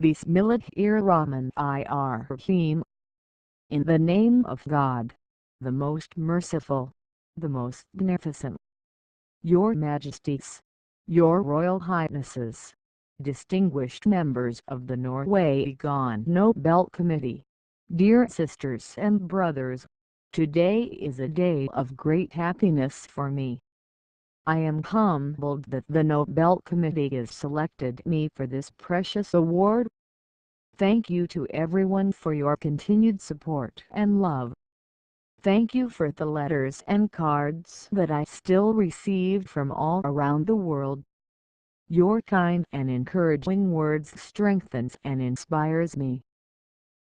Bismillahirrahmanirrahim. In the name of God, the most merciful, the most beneficent. Your Majesties, Your Royal Highnesses, distinguished members of the Norwegian Nobel Committee, dear sisters and brothers, today is a day of great happiness for me. I am humbled that the Nobel Committee has selected me for this precious award. Thank you to everyone for your continued support and love. Thank you for the letters and cards that I still receive from all around the world. Your kind and encouraging words strengthens and inspires me.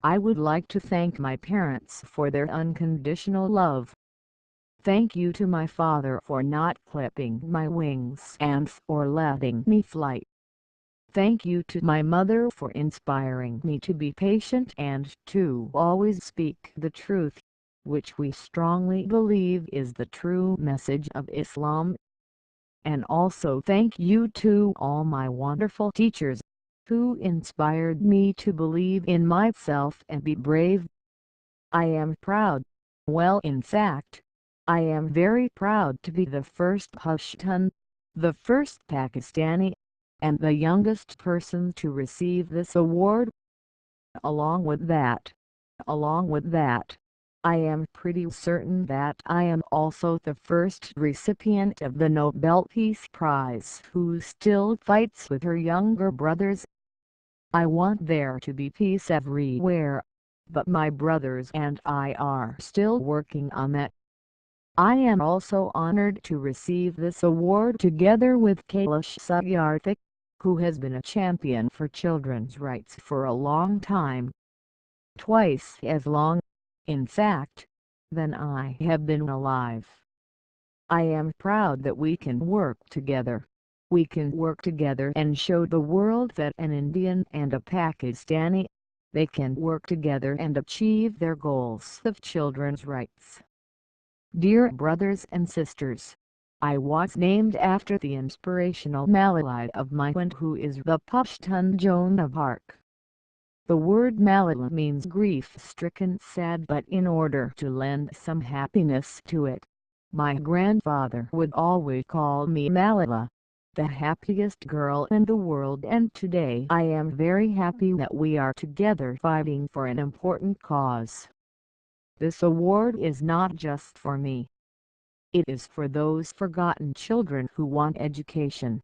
I would like to thank my parents for their unconditional love. Thank you to my father for not clipping my wings and for letting me fly. Thank you to my mother for inspiring me to be patient and to always speak the truth, which we strongly believe is the true message of Islam. And also thank you to all my wonderful teachers, who inspired me to believe in myself and be brave. I am proud. Well, in fact, I am very proud to be the first Pashtun, the first Pakistani, and the youngest person to receive this award. Along with that, I am pretty certain that I am also the first recipient of the Nobel Peace Prize who still fights with her younger brothers. I want there to be peace everywhere, but my brothers and I are still working on that. I am also honored to receive this award together with Kailash Satyarthik, who has been a champion for children's rights for a long time. Twice as long, in fact, than I have been alive. I am proud that we can work together. We can work together and show the world that an Indian and a Pakistani, they can work together and achieve their goals of children's rights. Dear brothers and sisters, I was named after the inspirational Malala of my friend who is the Pashtun Joan of Arc. The word Malala means grief-stricken, sad, but in order to lend some happiness to it, my grandfather would always call me Malala, the happiest girl in the world, and today I am very happy that we are together fighting for an important cause. This award is not just for me. It is for those forgotten children who want education.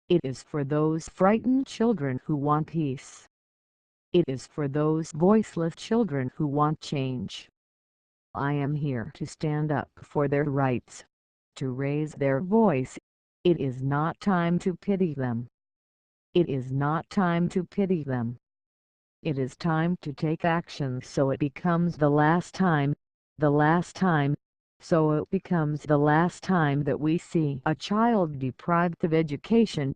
It is for those frightened children who want peace. It is for those voiceless children who want change. I am here to stand up for their rights, to raise their voice. It is not time to pity them. It is not time to pity them. It is time to take action so it becomes the last time, so it becomes the last time that we see a child deprived of education.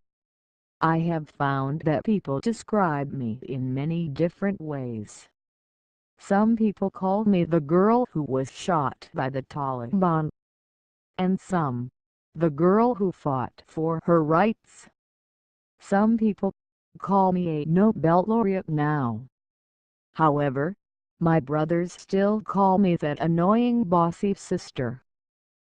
I have found that people describe me in many different ways. Some people call me the girl who was shot by the Taliban. And some, the girl who fought for her rights. Some people call me a Nobel laureate now. However, my brothers still call me that annoying bossy sister.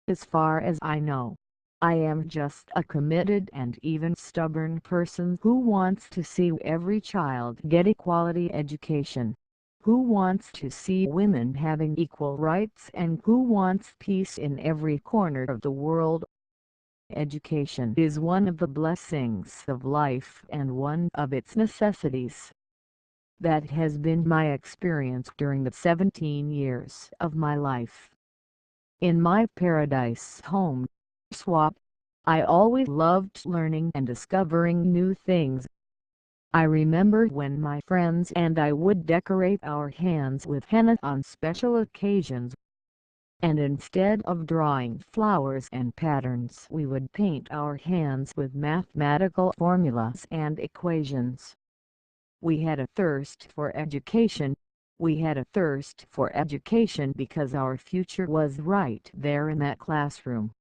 As far as I know, I am just a committed and even stubborn person who wants to see every child get equality education, who wants to see women having equal rights, and who wants peace in every corner of the world. Education is one of the blessings of life and one of its necessities. That has been my experience during the 17 years of my life. In my paradise home, Swap, I always loved learning and discovering new things. I remember when my friends and I would decorate our hands with henna on special occasions. And instead of drawing flowers and patterns, we would paint our hands with mathematical formulas and equations. We had a thirst for education. We had a thirst for education because our future was right there in that classroom.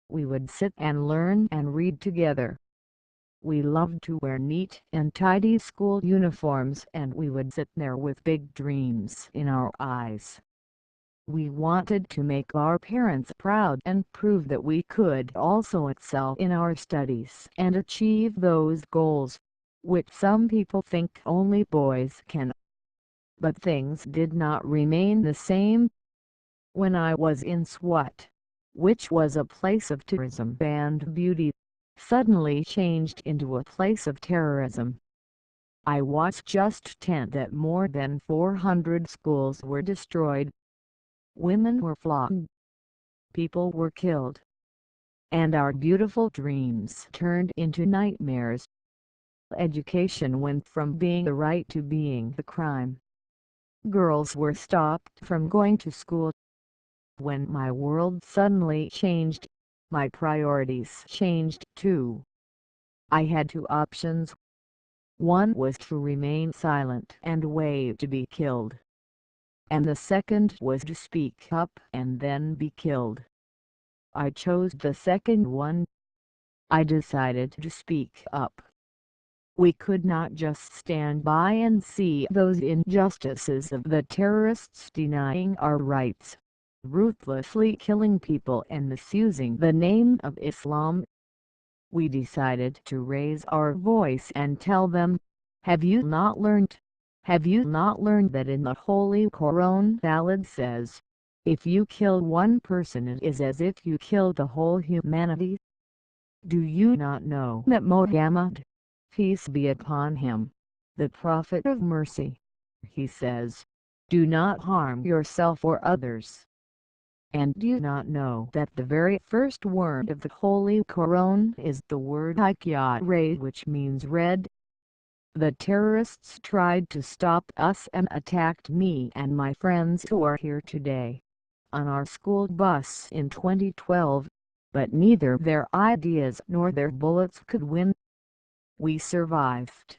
We would sit and learn and read together. We loved to wear neat and tidy school uniforms, and we would sit there with big dreams in our eyes. We wanted to make our parents proud and prove that we could also excel in our studies and achieve those goals, which some people think only boys can. But things did not remain the same. When I was in SWAT, which was a place of tourism and beauty, suddenly changed into a place of terrorism. I watched just 10 that more than 400 schools were destroyed. Women were flogged. People were killed. And our beautiful dreams turned into nightmares. Education went from being the right to being the crime. Girls were stopped from going to school. When my world suddenly changed, my priorities changed too. I had two options. One was to remain silent and wait to be killed. And the second was to speak up and then be killed. I chose the second one. I decided to speak up. We could not just stand by and see those injustices of the terrorists denying our rights, ruthlessly killing people and misusing the name of Islam. We decided to raise our voice and tell them, have you not learned? Have you not learned that in the Holy Quran Allah says, if you kill one person it is as if you killed the whole humanity? Do you not know that Muhammad, peace be upon him, the prophet of mercy, he says, do not harm yourself or others? And do you not know that the very first word of the Holy Quran is the word Iqra, which means read? The terrorists tried to stop us and attacked me and my friends who are here today on our school bus in 2012, but neither their ideas nor their bullets could win. We survived.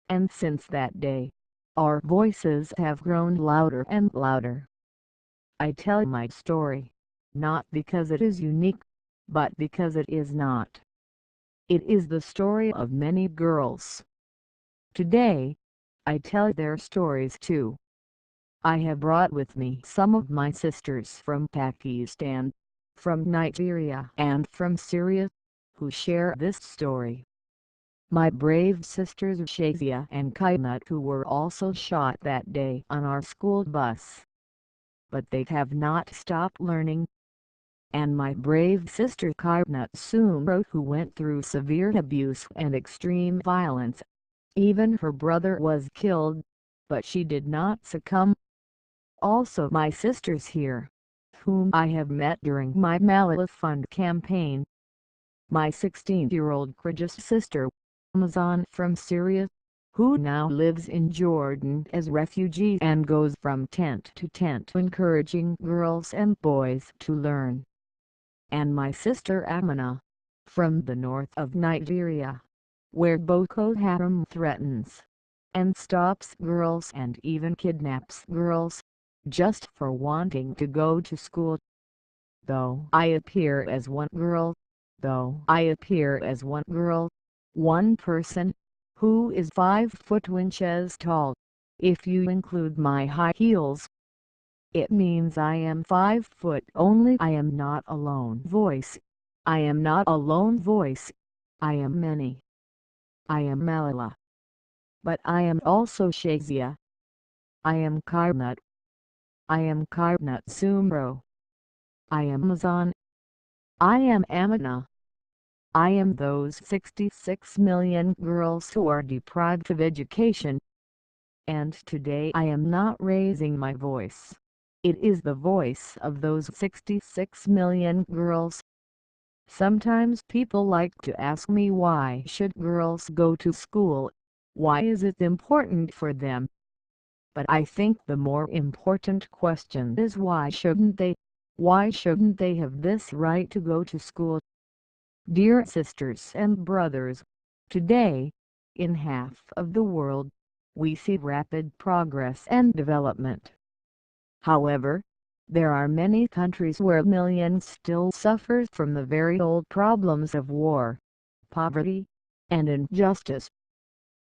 And since that day, our voices have grown louder and louder. I tell my story, not because it is unique, but because it is not. It is the story of many girls. Today, I tell their stories too. I have brought with me some of my sisters from Pakistan, from Nigeria and from Syria, who share this story. My brave sisters Shazia and Kainat, who were also shot that day on our school bus. But they have not stopped learning. And my brave sister Kainat Sumro, who went through severe abuse and extreme violence. Even her brother was killed, but she did not succumb. Also my sisters here, whom I have met during my Malala Fund campaign. My 16-year-old Kurdish sister, Amazon from Syria, who now lives in Jordan as refugee and goes from tent to tent encouraging girls and boys to learn. And my sister Amina, from the north of Nigeria, where Boko Haram threatens and stops girls and even kidnaps girls, just for wanting to go to school. Though I appear as one girl, one person, who is 5'2" tall, if you include my high heels. It means I am 5 foot only. I am not a lone voice. I am not a lone voice. I am many. I am Malala. But I am also Shazia. I am Kainat. I am Kainat Sumro. I am Amazon. I am Amina. I am those 66 million girls who are deprived of education. And today I am not raising my voice. It is the voice of those 66 million girls. Sometimes people like to ask me, why should girls go to school? Why is it important for them? But I think the more important question is, why shouldn't they? Why shouldn't they have this right to go to school? Dear sisters and brothers, today, in half of the world, we see rapid progress and development. However, there are many countries where millions still suffer from the very old problems of war, poverty, and injustice.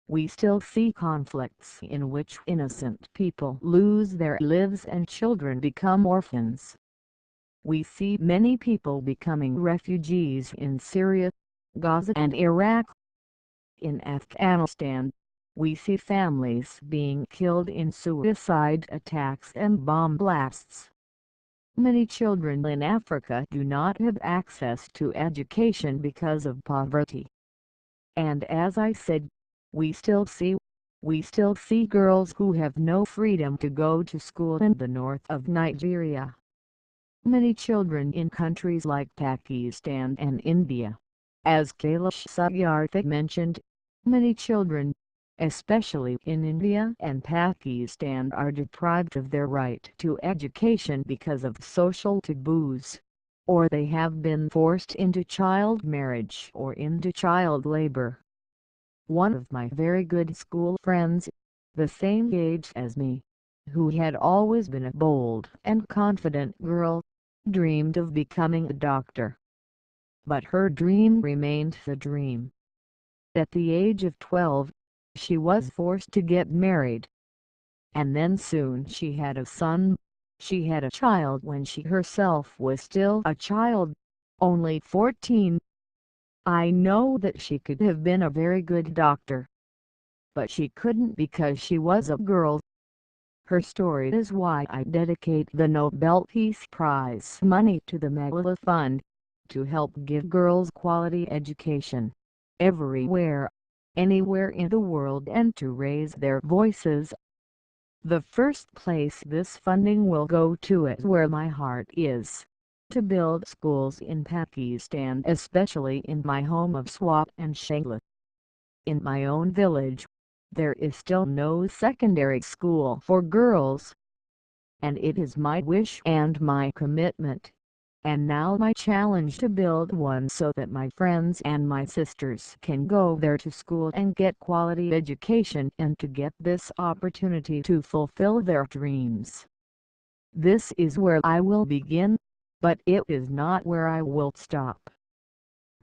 We still see conflicts in which innocent people lose their lives and children become orphans. We see many people becoming refugees in Syria, Gaza and Iraq. In Afghanistan, we see families being killed in suicide attacks and bomb blasts. Many children in Africa do not have access to education because of poverty. And as I said, we still see girls who have no freedom to go to school in the north of Nigeria. Many children in countries like Pakistan and India. As Yousafzai mentioned, many children, especially in India and Pakistan, are deprived of their right to education because of social taboos, or they have been forced into child marriage or into child labor. One of my very good school friends, the same age as me, who had always been a bold and confident girl, dreamed of becoming a doctor. But her dream remained a dream. At the age of 12, she was forced to get married. And then soon she had a son. She had a child when she herself was still a child, only 14. I know that she could have been a very good doctor, but she couldn't because she was a girl. Her story is why I dedicate the Nobel Peace Prize money to the Malala Fund, to help give girls quality education, everywhere, anywhere in the world, and to raise their voices. The first place this funding will go to is where my heart is: to build schools in Pakistan, especially in my home of Swat and Shangla. In my own village, there is still no secondary school for girls, and it is my wish and my commitment, and now my challenge, to build one so that my friends and my sisters can go there to school and get quality education, and to get this opportunity to fulfill their dreams. This is where I will begin, but it is not where I will stop.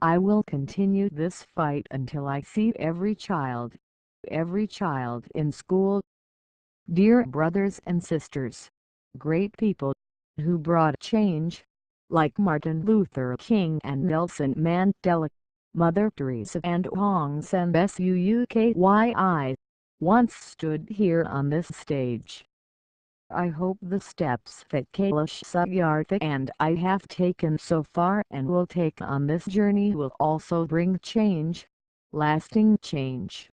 I will continue this fight until I see every child in school. Dear brothers and sisters, great people who brought change, like Martin Luther King and Nelson Mandela, Mother Teresa and Aung San Suu Kyi, once stood here on this stage. I hope the steps that Yousafzai and I have taken so far and will take on this journey will also bring change, lasting change.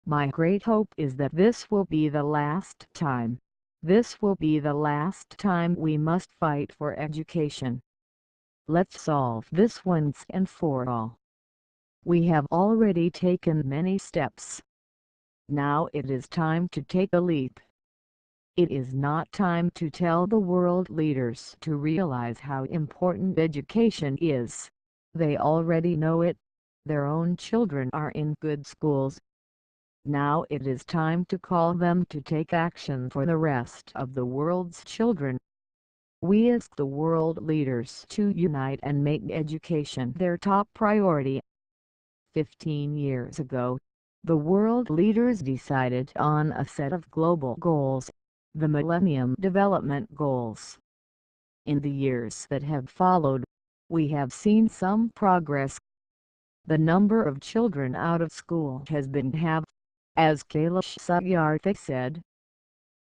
My great hope is that this will be the last time. This will be the last time we must fight for education. Let's solve this once and for all. We have already taken many steps. Now it is time to take a leap. It is not time to tell the world leaders to realize how important education is. They already know it. Their own children are in good schools. Now it is time to call them to take action for the rest of the world's children. We ask the world leaders to unite and make education their top priority. 15 years ago, the world leaders decided on a set of global goals, the Millennium Development Goals. In the years that have followed, we have seen some progress. The number of children out of school has been halved, as Yousafzai said.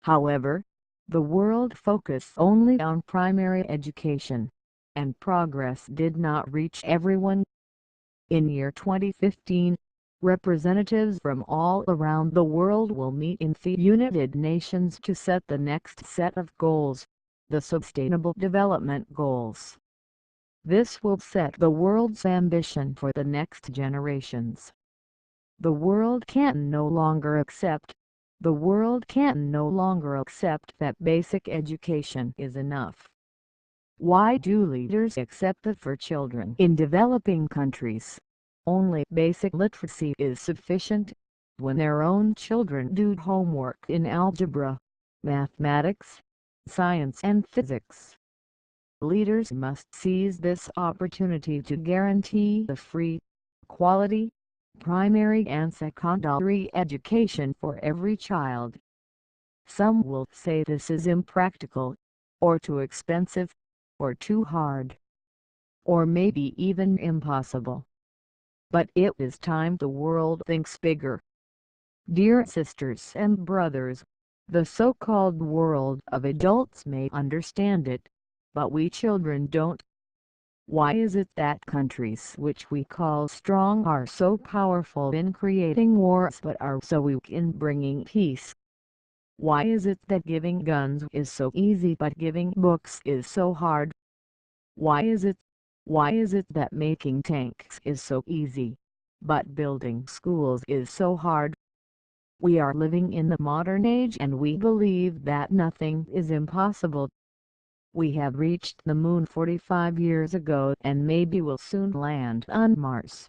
However, the world focused only on primary education, and progress did not reach everyone. In year 2015, representatives from all around the world will meet in the United Nations to set the next set of goals, the Sustainable Development Goals. This will set the world's ambition for the next generations. The world can no longer accept that basic education is enough. Why do leaders accept that for children in developing countries, only basic literacy is sufficient, when their own children do homework in algebra, mathematics, science and physics? Leaders must seize this opportunity to guarantee the free, quality, primary and secondary education for every child. Some will say this is impractical, or too expensive, or too hard, or maybe even impossible. But it is time the world thinks bigger. Dear sisters and brothers, the so-called world of adults may understand it, but we children don't. Why is it that countries which we call strong are so powerful in creating wars but are so weak in bringing peace? Why is it that giving guns is so easy but giving books is so hard? Why is it that making tanks is so easy, but building schools is so hard? We are living in the modern age and we believe that nothing is impossible. We have reached the moon 45 years ago and maybe will soon land on Mars.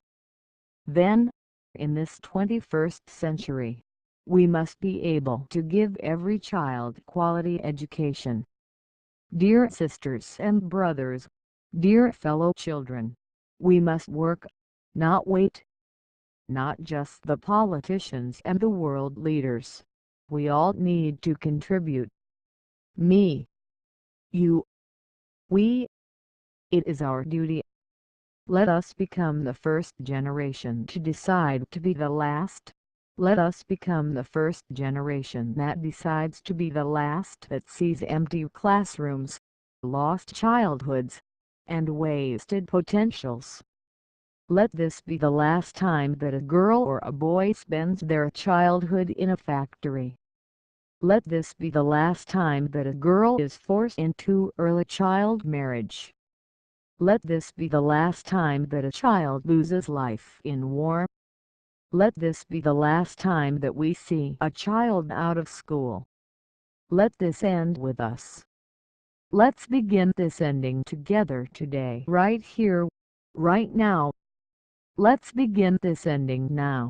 Then, in this 21st century, we must be able to give every child quality education. Dear sisters and brothers, dear fellow children, we must work, not wait. Not just the politicians and the world leaders. We all need to contribute. Me. You. We. It is our duty. Let us become the first generation to decide to be the last. Let us become the first generation that decides to be the last that sees empty classrooms, lost childhoods, and wasted potentials. Let this be the last time that a girl or a boy spends their childhood in a factory. Let this be the last time that a girl is forced into early child marriage. Let this be the last time that a child loses life in war. Let this be the last time that we see a child out of school. Let this end with us. Let's begin this ending together today, right here, right now. Let's begin this ending now.